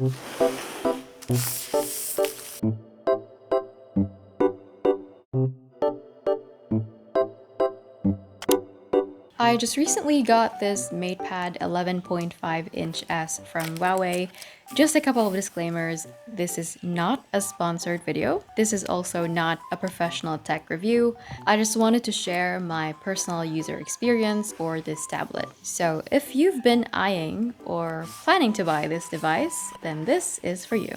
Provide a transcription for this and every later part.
I just recently got this Matepad 11.5-inch S from Huawei. Just a couple of disclaimers, this is not a sponsored video. This is also not a professional tech review. I just wanted to share my personal user experience for this tablet. So if you've been eyeing or planning to buy this device, then this is for you.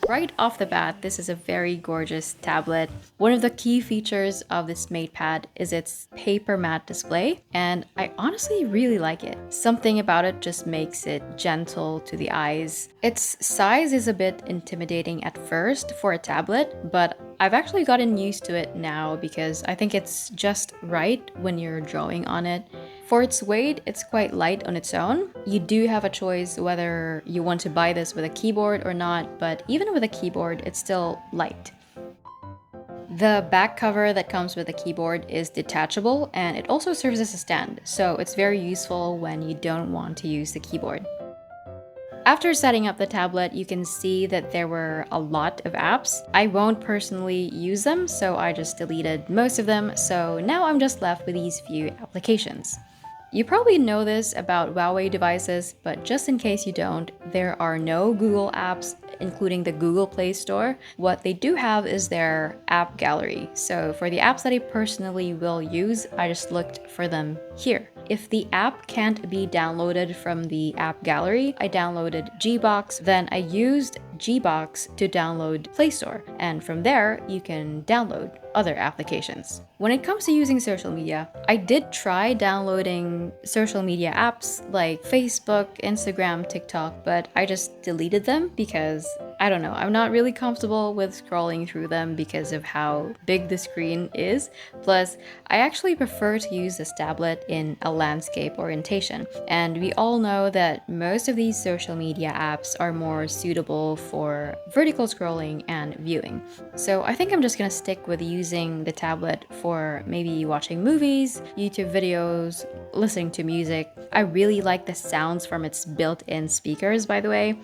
Right off the bat, this is a very gorgeous tablet. One of the key features of this Matepad is its paper matte display, and I honestly really like it. Something about it just makes it gentle to the eyes. Its size is a bit intimidating at first for a tablet, but I've actually gotten used to it now because I think it's just right when you're drawing on it. For its weight, it's quite light on its own. You do have a choice whether you want to buy this with a keyboard or not, but even with a keyboard, it's still light. The back cover that comes with the keyboard is detachable, and it also serves as a stand, so it's very useful when you don't want to use the keyboard. After setting up the tablet, you can see that there were a lot of apps. I won't personally use them, so I just deleted most of them, so now I'm just left with these few applications. You probably know this about Huawei devices, but just in case you don't, there are no Google apps, including the Google Play Store. What they do have is their app gallery. So for the apps that I personally will use, I just looked for them here. If the app can't be downloaded from the app gallery, I downloaded Gbox, then I used Gbox to download Play Store, and from there you can download other applications. When it comes to using social media, I did try downloading social media apps like Facebook, Instagram, TikTok, but I just deleted them because I don't know, I'm not really comfortable with scrolling through them because of how big the screen is. Plus, I actually prefer to use this tablet in a landscape orientation, and we all know that most of these social media apps are more suitable for vertical scrolling and viewing. So I think I'm just gonna stick with using the tablet for maybe watching movies, YouTube videos, listening to music. I really like the sounds from its built-in speakers, by the way.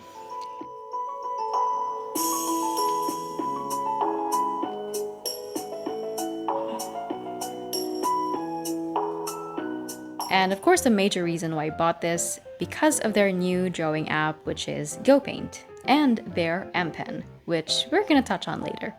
And of course, the major reason why I bought this, because of their new drawing app, which is GoPaint, and their M Pen, which we're gonna touch on later.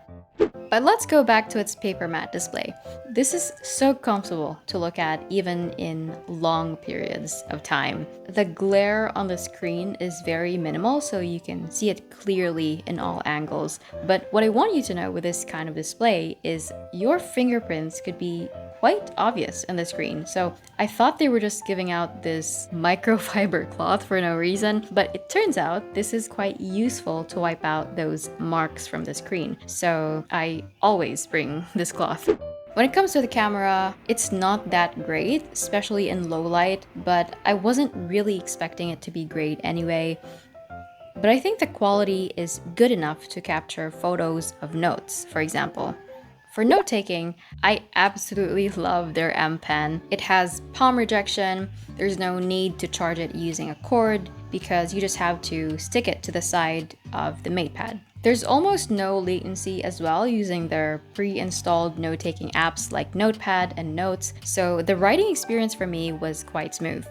But let's go back to its paper matte display. This is so comfortable to look at even in long periods of time. The glare on the screen is very minimal, so you can see it clearly in all angles. But what I want you to know with this kind of display is your fingerprints could be quite obvious on the screen. So I thought they were just giving out this microfiber cloth for no reason, but it turns out this is quite useful to wipe out those marks from the screen. So I always bring this cloth. When it comes to the camera, it's not that great, especially in low light, but I wasn't really expecting it to be great anyway. But I think the quality is good enough to capture photos of notes, for example. For note-taking, I absolutely love their M Pen. It has palm rejection, there's no need to charge it using a cord because you just have to stick it to the side of the Matepad. There's almost no latency as well using their pre-installed note-taking apps like Notepad and Notes, so the writing experience for me was quite smooth.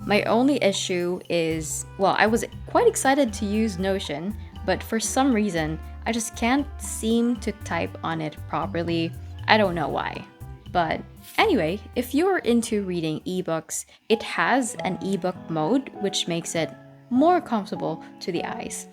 My only issue is, well, I was quite excited to use Notion, but for some reason, I just can't seem to type on it properly. I don't know why. But anyway, if you're into reading ebooks, it has an ebook mode, which makes it more comfortable to the eyes.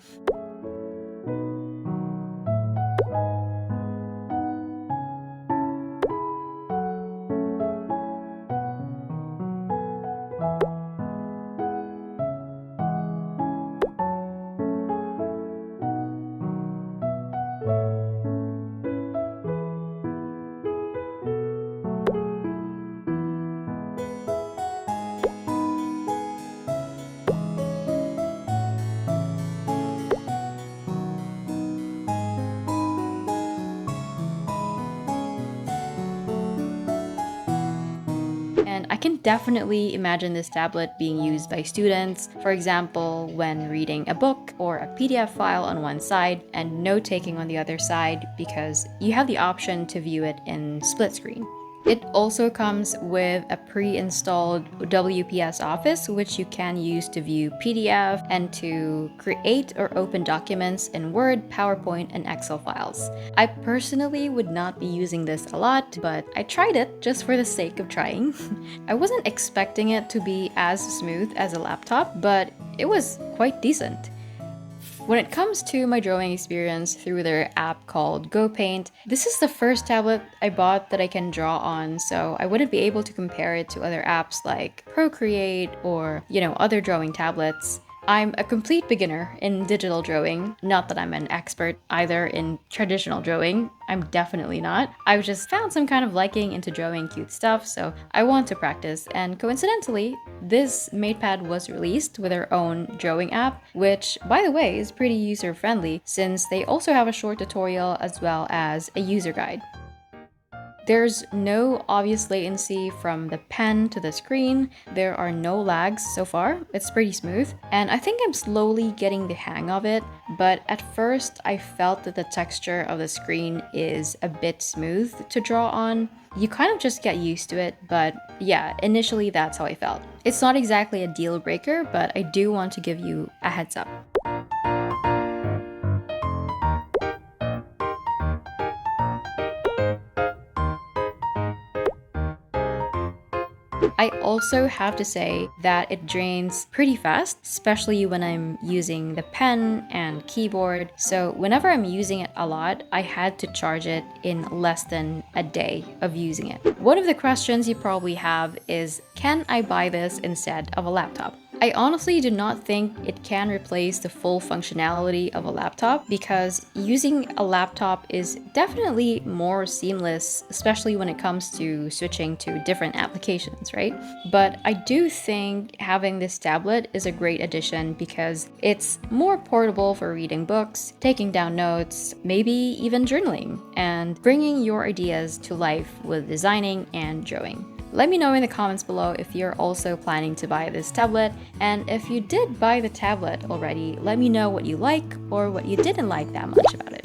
And I can definitely imagine this tablet being used by students, for example, when reading a book or a PDF file on one side and note-taking on the other side, because you have the option to view it in split screen. It also comes with a pre-installed WPS Office, which you can use to view PDF and to create or open documents in Word, PowerPoint, and Excel files. I personally would not be using this a lot, but I tried it just for the sake of trying. I wasn't expecting it to be as smooth as a laptop, but it was quite decent. When it comes to my drawing experience through their app called GoPaint, this is the first tablet I bought that I can draw on, so I wouldn't be able to compare it to other apps like Procreate or, other drawing tablets. I'm a complete beginner in digital drawing. Not that I'm an expert either in traditional drawing. I'm definitely not. I've just found some kind of liking into drawing cute stuff, so I want to practice. And coincidentally, this Matepad was released with their own drawing app, which, by the way, is pretty user-friendly since they also have a short tutorial as well as a user guide. There's no obvious latency from the pen to the screen. There are no lags so far. It's pretty smooth. And I think I'm slowly getting the hang of it, but at first I felt that the texture of the screen is a bit smooth to draw on. You kind of just get used to it, but yeah, initially that's how I felt. It's not exactly a deal breaker, but I do want to give you a heads up. I also have to say that it drains pretty fast, especially when I'm using the pen and keyboard. So whenever I'm using it a lot, I had to charge it in less than a day of using it. One of the questions you probably have is, can I buy this instead of a laptop? I honestly do not think it can replace the full functionality of a laptop because using a laptop is definitely more seamless, especially when it comes to switching to different applications, right? But I do think having this tablet is a great addition because it's more portable for reading books, taking down notes, maybe even journaling, and bringing your ideas to life with designing and drawing. Let me know in the comments below if you're also planning to buy this tablet, and if you did buy the tablet already, let me know what you like or what you didn't like that much about it.